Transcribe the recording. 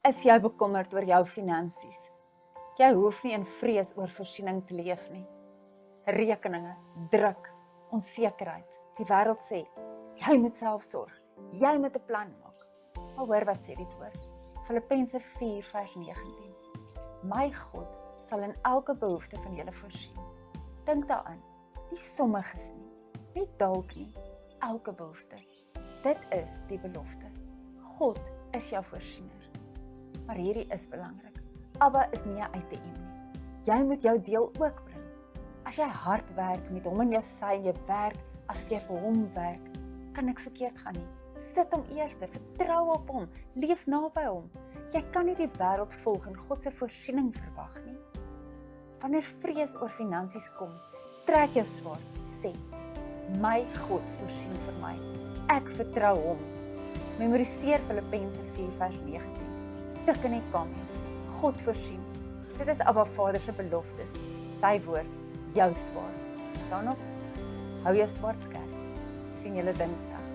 Is jy bekommerd oor jou finansies? Jy hoef nie in vrees oor voorsiening te leef nie. Rekeninge, druk, onsekerheid. Die wêreld sê, jy moet self sorg, jy moet 'n plan maak. Maar hoor wat sê die woord. Filippense 4 vers 19. My God sal in elke behoefte van julle voorsien. Dink daaraan, nie sommiges nie, nie dalk nie, elke behoefte. Dit is die belofte. God is jou voorsiener. Maar hierdie is belangrik. Abba is nie 'n ATM nie. Jy moet jou deel ook bring. As jy hard werk met hom in jou sy en jy werk asof jy vir hom werk, kan niks verkeerd gaan nie. Sit hom eerste, vertrou op hom, leef naby hom. Jy kan nie die wêreld volg en God se voorsiening verwag nie. Wanneer vrees oor finansies kom, trek jou swaard, sê, my God voorsien vir my. Ek vertrou hom. Memoriseer Filippense 4 vers 19. Tik in die comments. God voorsien. Dit is Abba Vader se beloftes, sy woord, jou swaard. Staan op, hou jou swaard skerp. Sien julle Dinsdag.